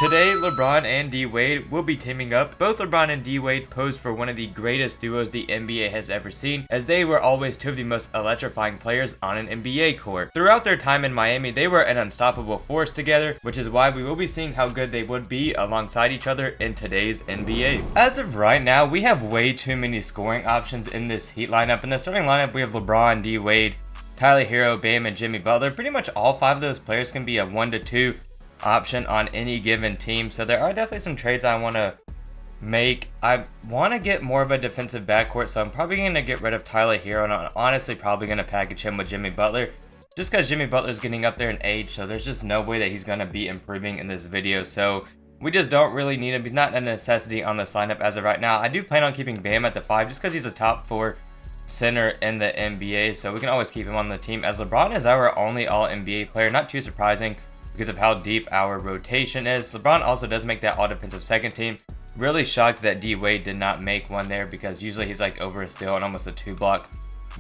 Today, LeBron and D-Wade will be teaming up. Both LeBron and D-Wade posed for one of the greatest duos the NBA has ever seen, as they were always two of the most electrifying players on an NBA court. Throughout their time in Miami, they were an unstoppable force together, which is why we will be seeing how good they would be alongside each other in today's NBA. As of right now, we have way too many scoring options in this Heat lineup. In the starting lineup, we have LeBron, D-Wade, Tyler Hero, Bam, and Jimmy Butler. Pretty much all five of those players can be a 1-2 option on any given team, so there are definitely some trades I want to make. I want to get more of a defensive backcourt, so I'm probably going to get rid of Tyler Hero, and I'm honestly probably going to package him with Jimmy Butler, just because Jimmy Butler's getting up there in age, so there's just no way that he's going to be improving in this video, so we just don't really need him. He's not a necessity on this lineup as of right now. I do plan on keeping Bam at the 5, just because he's a top 4 center in the NBA, so we can always keep him on the team, as LeBron is our only all-NBA player. Not too surprising because of how deep our rotation is. LeBron also does make that all-defensive second team. Really shocked that D-Wade did not make one there, because usually he's like over a steal and almost a 2-block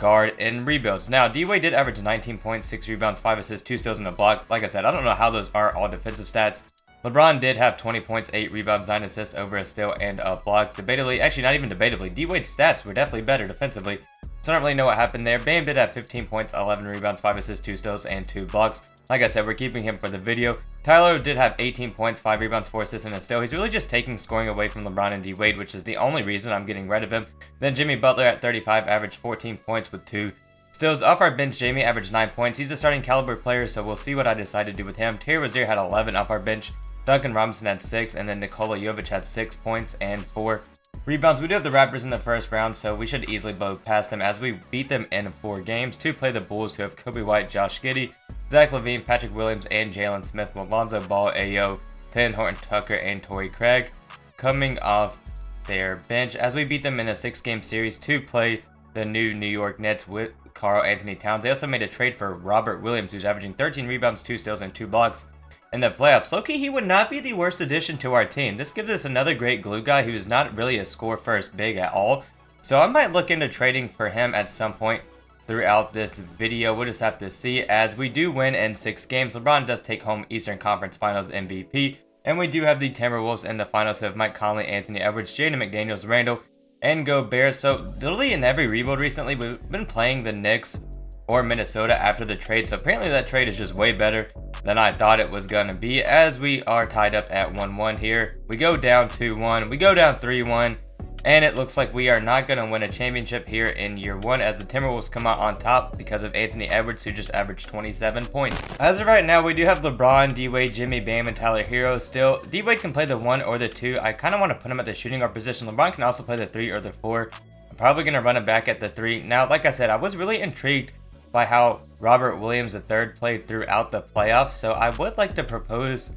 guard in rebuilds. Now, D-Wade did average 19 points, 6 rebounds, 5 assists, 2 steals, and a block. Like I said, I don't know how those are all defensive stats. LeBron did have 20 points, 8 rebounds, 9 assists, over a steal, and a block. Debatably, actually not even debatably, D-Wade's stats were definitely better defensively, so I don't really know what happened there. Bam did have 15 points, 11 rebounds, 5 assists, 2 steals, and 2 blocks. Like I said, we're keeping him for the video. Tyler did have 18 points, 5 rebounds, 4 assists, and a steal. He's really just taking scoring away from LeBron and D-Wade, which is the only reason I'm getting rid of him. Then Jimmy Butler at 35 averaged 14 points with 2 steals. Off our bench, Jamie averaged 9 points. He's a starting caliber player, so we'll see what I decide to do with him. Terry Rozier had 11 off our bench. Duncan Robinson had 6, and then Nikola Jovic had 6 points and 4 rebounds. We do have the Raptors in the first round, so we should easily blow past them as we beat them in 4 games to play the Bulls, who have Kobe White, Josh Giddey, Zach LaVine, Patrick Williams, and Jalen Smith, with Lonzo Ball, Ayo, Taylor Horton Tucker, and Torrey Craig coming off their bench, as we beat them in a 6-game series to play the New York Nets with Karl Anthony Towns. They also made a trade for Robert Williams, who's averaging 13 rebounds, 2 steals, and 2 blocks in the playoffs. Low-key, he would not be the worst addition to our team. This gives us another great glue guy who's not really a score-first big at all, so I might look into trading for him at some point throughout this video. We'll just have to see, as we do win in 6 games. LeBron does take home Eastern Conference Finals MVP, and we do have the Timberwolves in the finals, who have Mike Conley, Anthony Edwards, Jaden McDaniels, Randall, and Gobert. So literally in every rebuild recently, we've been playing the Knicks or Minnesota after the trade, so apparently that trade is just way better than I thought it was going to be, as we are tied up at 1-1 here. We go down 2-1, we go down 3-1, and it looks like we are not going to win a championship here in year 1, as the Timberwolves come out on top because of Anthony Edwards, who just averaged 27 points. As of right now, we do have LeBron, D-Wade, Jimmy, Bam, and Tyler Hero still. D-Wade can play the 1 or the 2. I kind of want to put him at the shooting guard position. LeBron can also play the 3 or the 4. I'm probably going to run him back at the 3. Now, like I said, I was really intrigued by how Robert Williams III played throughout the playoffs, so I would like to propose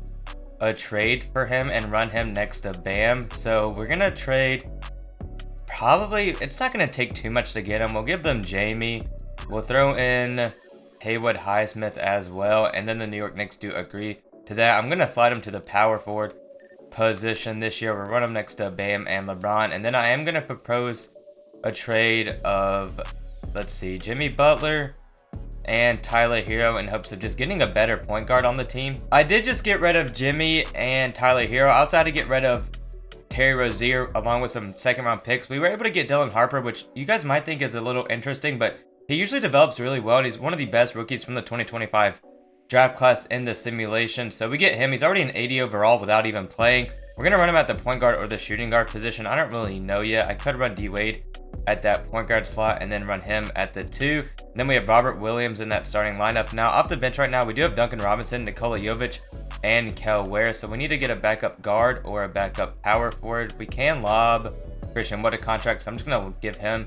a trade for him and run him next to Bam. So we're gonna trade, probably, it's not gonna take too much to get him. We'll give them Jamie, we'll throw in Haywood Highsmith as well, and then the New York Knicks do agree to that. I'm gonna slide him to the power forward position this year. We'll run him next to Bam and LeBron, and then I am gonna propose a trade of, let's see, Jimmy Butler and Tyler Hero, in hopes of just getting a better point guard on the team. I did just get rid of Jimmy and Tyler Hero. I also had to get rid of Terry Rozier along with some 2nd-round picks. We were able to get Dylan Harper, which you guys might think is a little interesting, but he usually develops really well, and he's one of the best rookies from the 2025 draft class in the simulation. So we get him. He's already an 80 overall without even playing. We're going to run him at the point guard or the shooting guard position. I don't really know yet. I could run D-Wade at that point guard slot and then run him at the 2. And then we have Robert Williams in that starting lineup. Now, off the bench right now, we do have Duncan Robinson, Nikola Jovic, and Kel Ware. So we need to get a backup guard or a backup power forward. We can lob Christian Wood a contract, so I'm just going to give him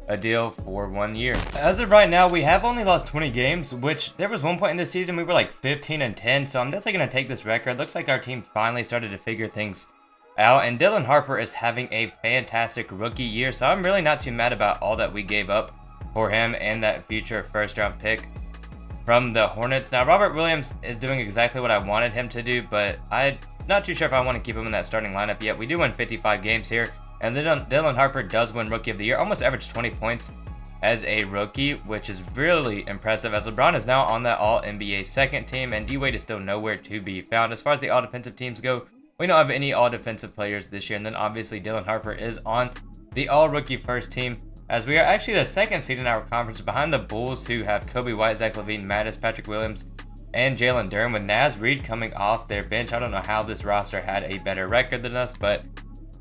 a deal for 1 year. As of right now, we have only lost 20 games, which there was one point in this season we were like 15-10, so I'm definitely going to take this record. Looks like our team finally started to figure things out, and Dylan Harper is having a fantastic rookie year, so I'm really not too mad about all that we gave up for him and that future 1st-round pick from the Hornets. Now, Robert Williams is doing exactly what I wanted him to do, but I'm not too sure if I want to keep him in that starting lineup yet. We do win 55 games here, and then Dylan Harper does win Rookie of the Year, almost averaged 20 points as a rookie, which is really impressive, as LeBron is now on that All-NBA second team, and D-Wade is still nowhere to be found. As far as the all-defensive teams go, We don't have any all-defensive players this year. And then obviously Dylan Harper is on the all-rookie first team, as we are actually the second seed in our conference behind the Bulls, who have Kobe White, Zach LaVine, Mattis, Patrick Williams, and Jalen Durham, with Naz Reid coming off their bench. I don't know how this roster had a better record than us, but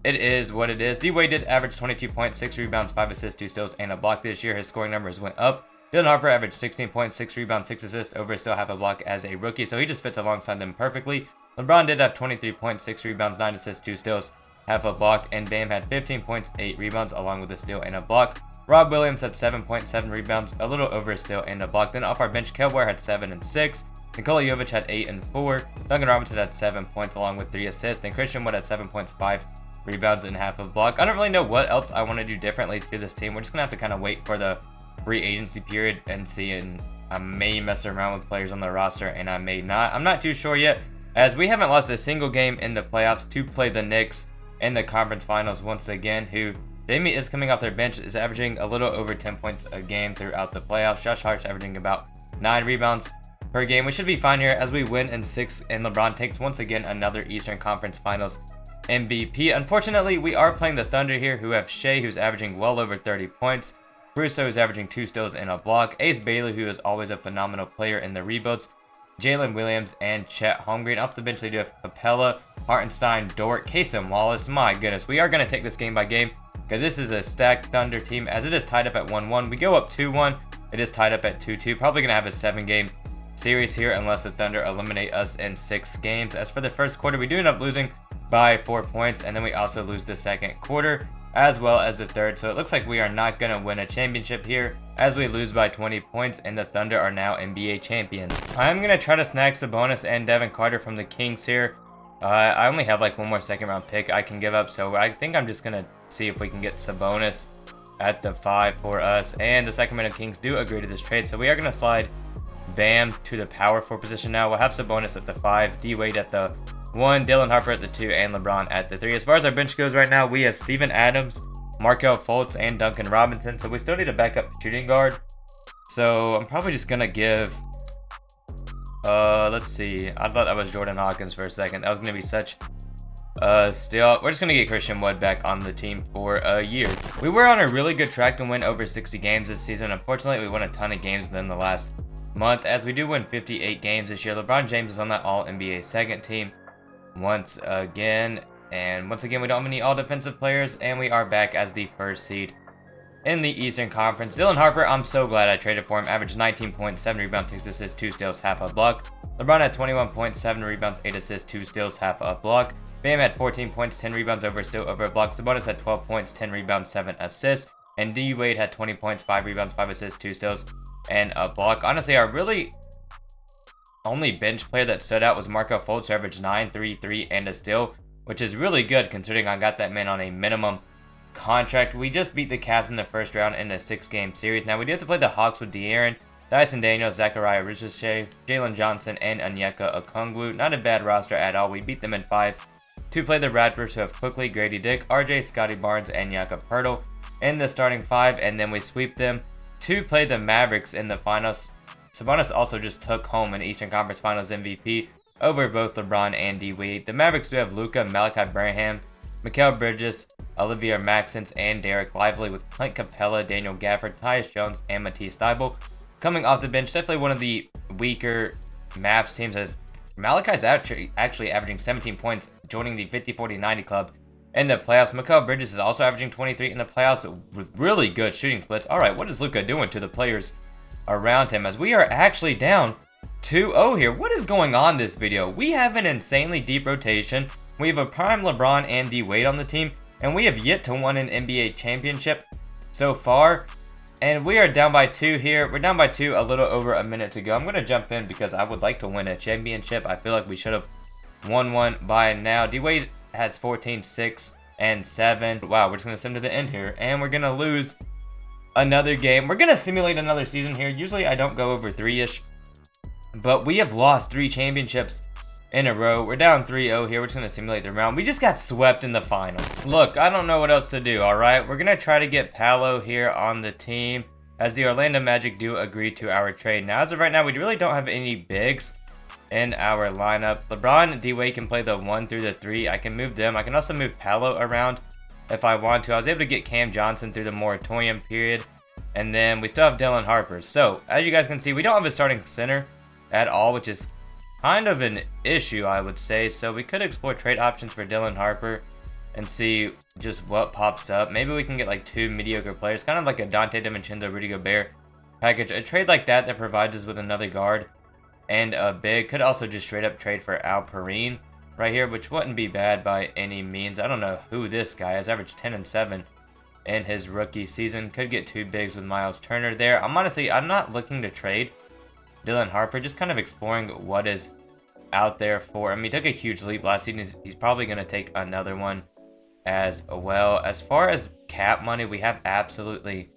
it is what it is. Dwade did average 22 points, 6 rebounds, 5 assists, 2 steals, and a block this year. His scoring numbers went up. Dylan Harper averaged 16 points, 6 rebounds, 6 assists, over still half a block as a rookie, so he just fits alongside them perfectly. LeBron did have 23 points, 6 rebounds, 9 assists, 2 steals, half a block, and Bam had 15 points, 8 rebounds, along with a steal and a block. Rob Williams had 7.7 rebounds, a little over a steal and a block. Then off our bench, Kel Ware had 7 and 6. Nikola Jovic had 8 and 4. Duncan Robinson had 7 points along with 3 assists. Then Christian Wood had 7.5 rebounds and half a block. I don't really know what else I want to do differently to this team. We're just going to have to kind of wait for the free agency period and see. And I may mess around with players on the roster and I may not. I'm not too sure yet, as we haven't lost a single game in the playoffs to play the Knicks in the conference finals once again, who Jamie is coming off their bench, is averaging a little over 10 points a game throughout the playoffs. Josh Hart's averaging about 9 rebounds per game. We should be fine here as we win in 6, and LeBron takes once again another Eastern Conference Finals MVP. Unfortunately, we are playing the Thunder here, who have Shea, who's averaging well over 30 points. Russo, who's averaging 2 steals and a block. Ace Bailey, who is always a phenomenal player in the rebuilds. Jalen Williams and Chet Holmgren. Off the bench, they do have Capella, Hartenstein, Dort, Casey Wallace. My goodness, we are going to take this game by game, because this is a stacked Thunder team, as it is tied up at 1-1. We go up 2-1. It is tied up at 2-2. Probably going to have a 7-game series here unless the Thunder eliminate us in 6 games. As for the first quarter, we do end up losing by 4 points, and then we also lose the second quarter as well as the third. So it looks like we are not going to win a championship here, as we lose by 20 points, and the Thunder are now NBA champions. I'm going to try to snag Sabonis and Devin Carter from the Kings here. I only have like one more second round pick I can give up, so I think I'm just going to see if we can get Sabonis at the 5 for us. And the Sacramento Kings do agree to this trade, so we are going to slide Bam to the power forward position now. We'll have Sabonis at the 5, D-Wade at the 1, Dylan Harper at the 2, and LeBron at the 3. As far as our bench goes right now, we have Steven Adams, Markelle Fultz, and Duncan Robinson, so we still need a backup shooting guard. So I'm probably just going to give... let's see. I thought that was Jordan Hawkins for a second. That was going to be such a steal. We're just going to get Christian Wood back on the team for a year. We were on a really good track to win over 60 games this season. Unfortunately, we won a ton of games within the last month, as we do win 58 games this year. LeBron James is on that All-NBA second team once again. And once again, we don't have any all-defensive players, and we are back as the first seed in the Eastern Conference. Dylan Harper, I'm so glad I traded for him. Averaged 19 points, 7 rebounds, 6 assists, 2 steals, half a block. LeBron had 21 points, 7 rebounds, 8 assists, 2 steals, half a block. Bam had 14 points, 10 rebounds, over a steal, over a block. Sabonis had 12 points, 10 rebounds, 7 assists. And D-Wade had 20 points, 5 rebounds, 5 assists, 2 steals, and a block. Honestly, our really only bench player that stood out was Markelle Fultz, who averaged 9, 3, 3, and a steal, which is really good considering I got that man on a minimum contract. We just beat the Cavs in the first round in a 6-game series. Now we do have to play the Hawks with De'Aaron, Dyson Daniels, Zachariah Richardson, Jalen Johnson, and Onyeka Okongwu. Not a bad roster at all. We beat them in 5. To play the Raptors, who have Quickly, Grady Dick, RJ, Scotty Barnes, and Jakob Poeltl in the starting 5, and then we sweep them to play the Mavericks in the finals. Sabonis also just took home an Eastern Conference Finals MVP over both LeBron and D-Wade. The Mavericks do have Luka, Malachi Branham, Mikal Bridges, Olivier Maxence, and Derek Lively, with Clint Capella, Daniel Gafford, Tyus Jones, and Matisse Thybulle coming off the bench. Definitely one of the weaker Mavs teams, as Malachi's actually averaging 17 points, joining the 50-40-90 club in the playoffs. Mikal Bridges is also averaging 23 in the playoffs with really good shooting splits. All right, what is Luka doing to the players around him, as we are actually down 2-0 here? What is going on this video? We have an insanely deep rotation. We have a prime LeBron and D-Wade on the team, and we have yet to win an NBA championship so far. And we are down by 2 here. We're down by 2, a little over a minute to go. I'm going to jump in because I would like to win a championship. I feel like we should have won one by now. D-Wade has 14, 6, and 7. Wow, we're just going to send to the end here, and we're going to lose another game. We're going to simulate another season here. Usually I don't go over 3-ish, but we have lost 3 championships in a row. We're down 3-0 here. We're just going to simulate the round. We just got swept in the finals. Look, I don't know what else to do, alright? We're going to try to get Paolo here on the team, as the Orlando Magic do agree to our trade. Now, as of right now, we really don't have any bigs in our lineup. LeBron and Dwade can play the 1 through the 3. I can move them. I can also move Paolo around if I want to. I was able to get Cam Johnson through the moratorium period. And then we still have Dylan Harper. So, as you guys can see, we don't have a starting center at all, which is kind of an issue, I would say. So, we could explore trade options for Dylan Harper and see just what pops up. Maybe we can get like 2 mediocre players, kind of like a Dante DiVincenzo, Rudy Gobert package. A trade like that provides us with another guard and a big. Could also just straight up trade for Alperen right here, which wouldn't be bad by any means. I don't know who this guy is. Averaged 10 and 7 in his rookie season. Could get 2 bigs with Miles Turner there. I'm not looking to trade Dylan Harper. Just kind of exploring what is out there for him. He took a huge leap last season. He's probably going to take another one as well. As far as cap money, we have absolutely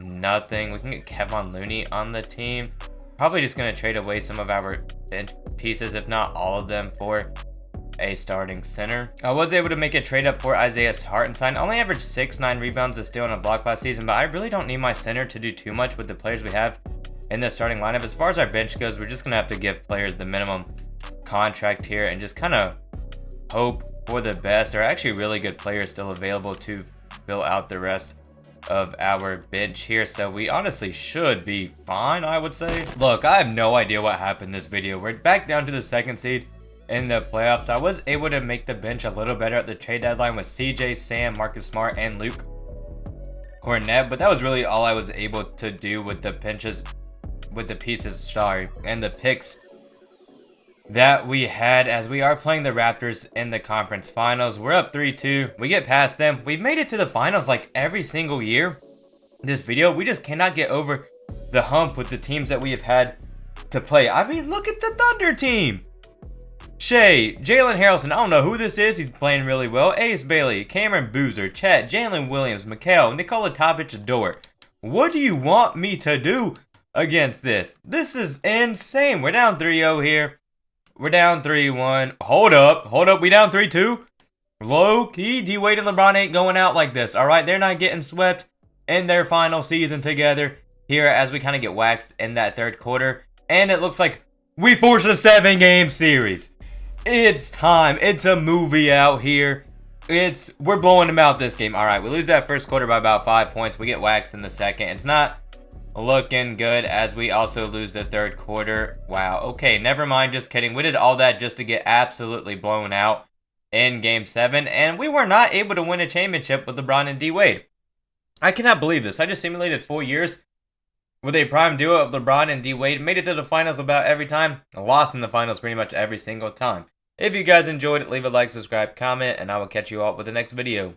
nothing. We can get Kevon Looney on the team. Probably just going to trade away some of our bench pieces, if not all of them, for a starting center. I was able to make a trade up for Isaiah Hartenstein. Only averaged 6-9 rebounds, a steal, and a block last season, but I really don't need my center to do too much with the players we have in the starting lineup. As far as our bench goes, we're just going to have to give players the minimum contract here and just kind of hope for the best. There are actually really good players still available to fill out the rest of our bench here, so we honestly should be fine, I would say. Look, I have no idea what happened this video. We're back down to the 2nd seed in the playoffs. I was able to make the bench a little better at the trade deadline with CJ, Sam, Marcus Smart, and Luke Cornett, but that was really all I was able to do with the pieces, and the picks that we had, as we are playing the Raptors in the conference finals. We're up 3-2. We get past them. We've made it to the finals like every single year. This video, we just cannot get over the hump with the teams that we have had to play. I mean, look at the Thunder team. Shea, Jalen Harrelson, I don't know who this is. He's playing really well. Ace Bailey, Cameron Boozer, Chet, Jalen Williams, Mikal, Nikola Topic-Adore. What do you want me to do against this? This is insane. We're down 3-0 here. We're down 3-1. Hold up. We down 3-2? Low key, Dwade and LeBron ain't going out like this. All right, they're not getting swept in their final season together here as we kind of get waxed in that 3rd quarter. And it looks like we forced a 7-game series. It's time. It's a movie out here. We're blowing them out this game. All right, we lose that 1st quarter by about 5 points. We get waxed in the 2nd. It's not looking good as we also lose the 3rd quarter. Wow. Okay, never mind. Just kidding. We did all that just to get absolutely blown out in Game 7. And we were not able to win a championship with LeBron and D-Wade. I cannot believe this. I just simulated 4 years with a prime duo of LeBron and D-Wade. Made it to the finals about every time. Lost in the finals pretty much every single time. If you guys enjoyed it, leave a like, subscribe, comment, and I will catch you all with the next video.